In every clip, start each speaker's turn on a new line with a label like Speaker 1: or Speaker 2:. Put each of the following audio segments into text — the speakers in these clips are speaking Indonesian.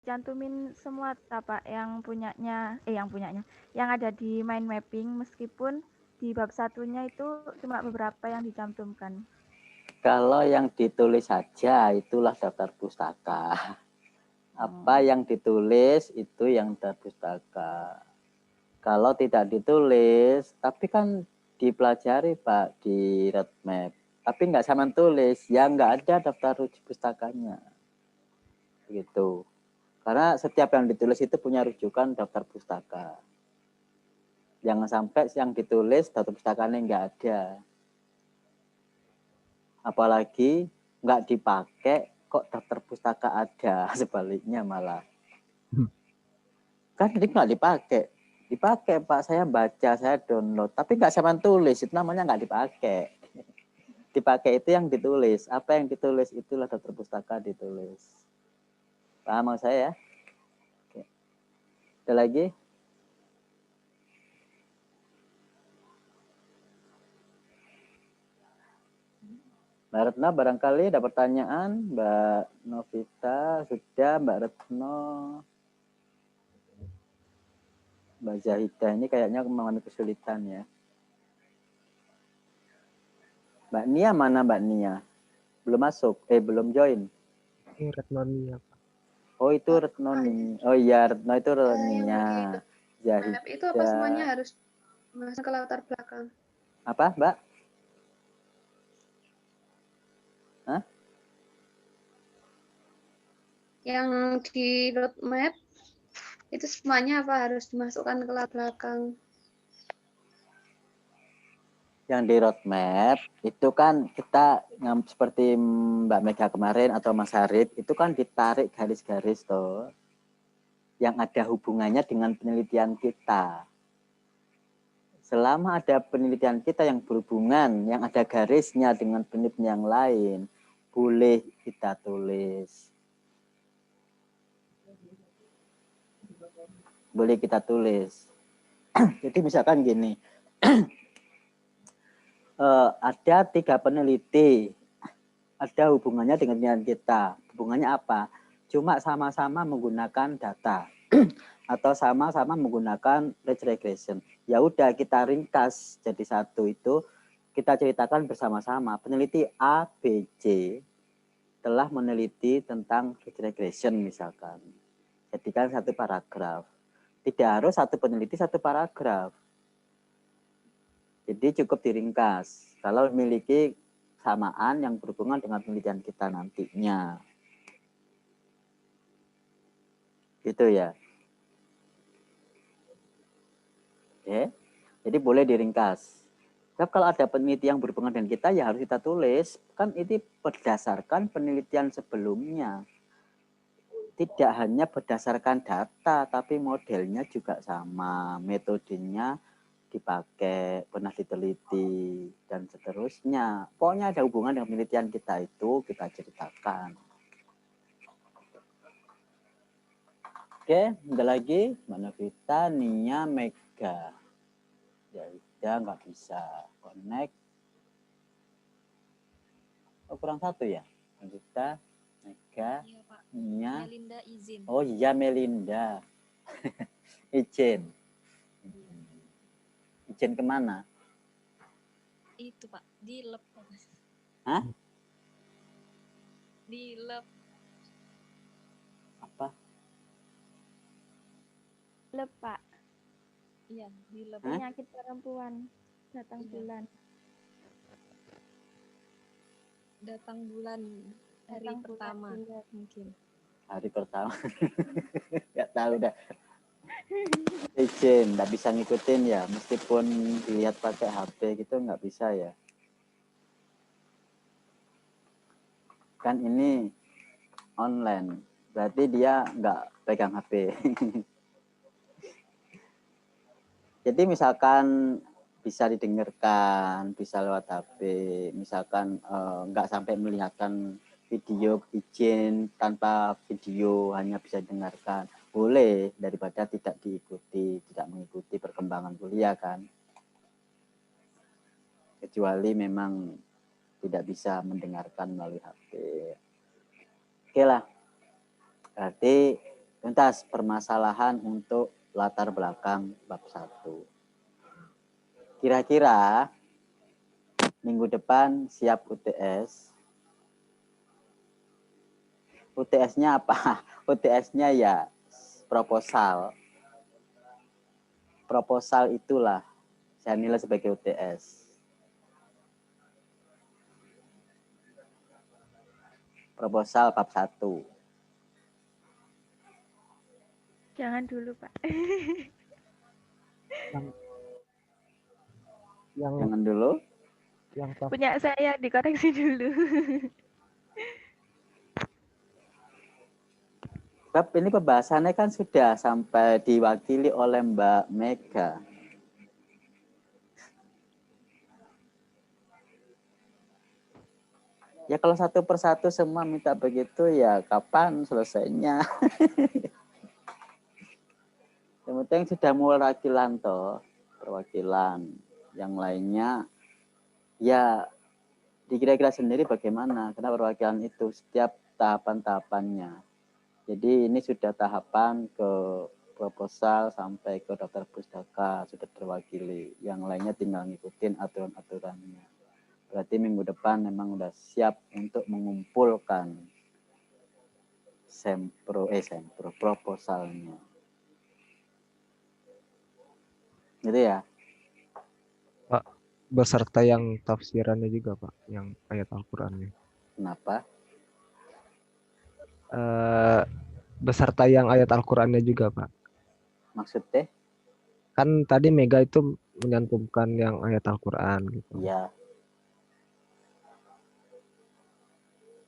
Speaker 1: dicantumin semua apa yang ada di mind mapping, meskipun di bab satunya itu cuma beberapa yang dicantumkan.
Speaker 2: Kalau yang ditulis saja itulah daftar pustaka. Apa yang ditulis itu yang daftar pustaka. Kalau tidak ditulis, tapi kan dipelajari Pak di roadmap. Tapi nggak sama tulis, ya nggak ada daftar pustakanya. Gitu. Karena setiap yang ditulis itu punya rujukan daftar pustaka. Jangan sampai yang ditulis daftar pustakanya nggak ada. Apalagi nggak dipakai, kok daftar pustaka ada, sebaliknya malah. Kan ini nggak dipakai Pak, saya baca, saya download, tapi nggak sama tulis, itu namanya nggak dipakai. Dipakai itu yang ditulis, apa yang ditulis itulah daftar pustaka ditulis. Paham maksud saya ya? Oke. Ada lagi? Mbak Retno barangkali ada pertanyaan. Mbak Novita sudah, Mbak Retno, Mbak Zahidah ini kayaknya mengalami kesulitan ya. Mbak Nia mana Mbak Nia? Belum masuk, belum join.
Speaker 3: Retno Nia.
Speaker 2: Oh itu Retno Nia. Oh iya Retno itu Nia.
Speaker 4: Zahidah. Itu apa semuanya harus masuk ke latar belakang?
Speaker 2: Apa Mbak? Hah?
Speaker 4: Yang di roadmap itu semuanya apa harus dimasukkan ke latar belakang?
Speaker 2: Yang di roadmap itu kan kita seperti Mbak Mega kemarin atau Mas Harid itu kan ditarik garis-garis toh yang ada hubungannya dengan penelitian kita. Selama ada penelitian kita yang berhubungan, yang ada garisnya dengan penelitian yang lain, boleh kita tulis. Boleh kita tulis. Jadi misalkan gini, ada 3 peneliti, ada hubungannya dengan penelitian kita. Hubungannya apa? Cuma sama-sama menggunakan data atau sama-sama menggunakan range regression. Ya udah kita ringkas jadi satu itu, kita ceritakan bersama-sama. Peneliti A, B, C telah meneliti tentang range regression misalkan. Jadikan satu paragraf. Tidak harus satu peneliti satu paragraf. Jadi cukup diringkas. Kalau memiliki samaan yang berhubungan dengan penelitian kita nantinya. Gitu ya. Oke. Jadi boleh diringkas. Tapi kalau ada penelitian yang berhubungan dengan kita, ya harus kita tulis. Kan ini berdasarkan penelitian sebelumnya. Tidak hanya berdasarkan data, tapi modelnya juga sama. Metodenya dipakai, pernah diteliti, dan seterusnya. Pokoknya ada hubungan dengan penelitian kita itu, kita ceritakan. Oke, ada lagi. Mana Vita, Nia, Mega. Ya nggak bisa connect. Oh, kurang satu ya. Vita, Mega,
Speaker 5: iya, Pak.
Speaker 2: Nia.
Speaker 5: Melinda izin.
Speaker 2: Oh iya, Melinda. Izin. Izin kemana?
Speaker 5: Itu Pak, di lab.
Speaker 2: Hah?
Speaker 5: Di lab.
Speaker 2: Apa?
Speaker 1: Leb, Pak.
Speaker 5: Iya, di lab.
Speaker 1: Penyakit perempuan datang
Speaker 5: Iya.
Speaker 1: bulan.
Speaker 5: Datang bulan hari
Speaker 1: Datang
Speaker 5: pertama
Speaker 1: bulan.
Speaker 5: mungkin.
Speaker 2: Hari pertama. Nggak tahu dah. Izin, nggak bisa ngikutin ya. Meskipun dilihat pakai HP gitu nggak bisa ya. Kan ini online. Berarti dia nggak pegang HP. Jadi misalkan bisa didengarkan, bisa lewat HP, misalkan nggak sampai melihatkan video izin tanpa video, hanya bisa didengarkan, boleh daripada tidak diikuti, tidak mengikuti perkembangan kuliah kan. Kecuali memang tidak bisa mendengarkan melalui HP. Oke lah, berarti Tuntas permasalahan untuk latar belakang bab 1. Kira-kira minggu depan siap UTS. UTS-nya apa? UTS-nya ya proposal. Proposal itulah saya nilai sebagai UTS. Proposal bab 1.
Speaker 1: Jangan dulu, Pak.
Speaker 3: Yang
Speaker 2: Jangan dulu.
Speaker 3: yang taf-
Speaker 1: Punya saya dikoreksi dulu.
Speaker 2: Bab ini pembahasannya kan sudah sampai diwakili oleh Mbak Mega. Ya kalau satu persatu semua minta begitu ya kapan selesainya? Yang penting sudah mewakilkan toh, perwakilan. Yang lainnya ya dikira-kira sendiri bagaimana karena perwakilan itu setiap tahapan-tahapannya. Jadi ini sudah tahapan ke proposal sampai ke daftar pustaka sudah terwakili. Yang lainnya tinggal ngikutin aturan-aturannya. Berarti minggu depan memang udah siap untuk mengumpulkan proposalnya. Gitu ya.
Speaker 3: Pak, beserta yang tafsirannya juga Pak, yang ayat Al-Qur'annya.
Speaker 2: Kenapa?
Speaker 3: Beserta yang ayat Al-Qur'annya juga Pak.
Speaker 2: Maksudnya?
Speaker 3: Kan tadi Mega itu menyantumkan yang ayat Al-Qur'an gitu.
Speaker 2: Ya,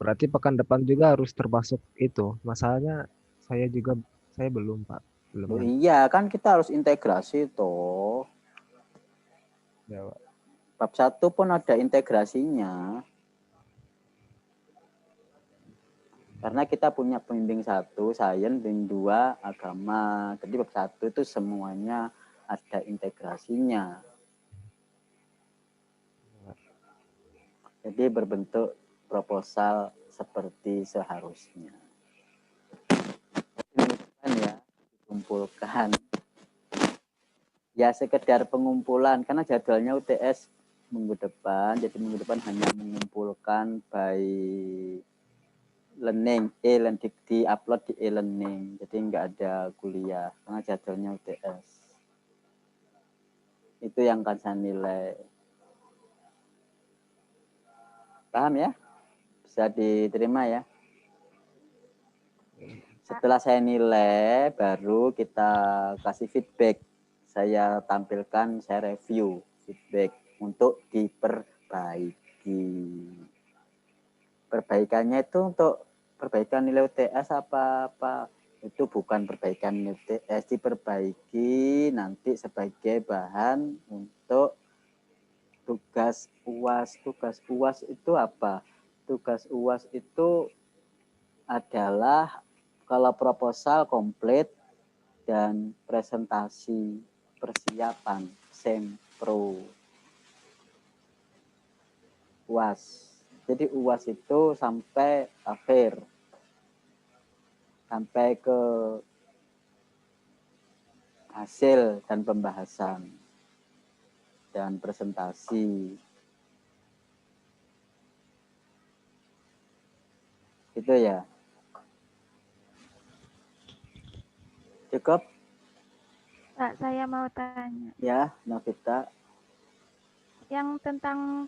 Speaker 3: Berarti pekan depan juga harus termasuk itu. Masalahnya saya belum Pak. Belum.
Speaker 2: oh, iya kan kita harus integrasi toh.
Speaker 3: Ya, Pak.
Speaker 2: Bab 1 pun ada integrasinya. Karena kita punya pembimbing 1, sains, pembimbing 2, agama. Jadi bab 1 itu semuanya ada integrasinya. Jadi berbentuk proposal seperti seharusnya. Kan ya, dikumpulkan. Ya sekedar pengumpulan, karena jadwalnya UTS minggu depan, jadi minggu depan hanya mengumpulkan by learning, di-upload di e-learning, jadi nggak ada kuliah, karena jadwalnya UTS. Itu yang akan saya nilai. Paham ya? Bisa diterima ya? Setelah saya nilai, baru kita kasih feedback. Saya tampilkan, saya review feedback untuk diperbaiki. Perbaikannya itu untuk perbaikan nilai UTS apa itu bukan perbaikan nilai UTS, diperbaiki nanti sebagai bahan untuk tugas UAS. Tugas UAS itu apa? Tugas UAS itu adalah kalau proposal komplit dan presentasi persiapan sempro UAS. Jadi UAS itu sampai akhir, sampai ke hasil dan pembahasan dan presentasi. Gitu ya. Cukup?
Speaker 1: Pak, saya mau tanya.
Speaker 2: Ya, Novita.
Speaker 1: Yang tentang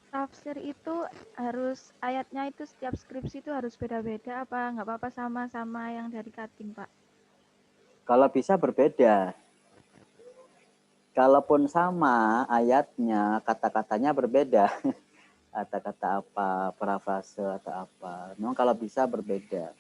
Speaker 1: tafsir itu harus ayatnya itu setiap skripsi itu harus beda-beda apa nggak apa-apa sama-sama yang dari cutting, Pak?
Speaker 2: Kalau bisa berbeda. Kalaupun sama ayatnya, kata-katanya berbeda. Kata-kata apa, parafrase atau apa. Memang kalau bisa berbeda.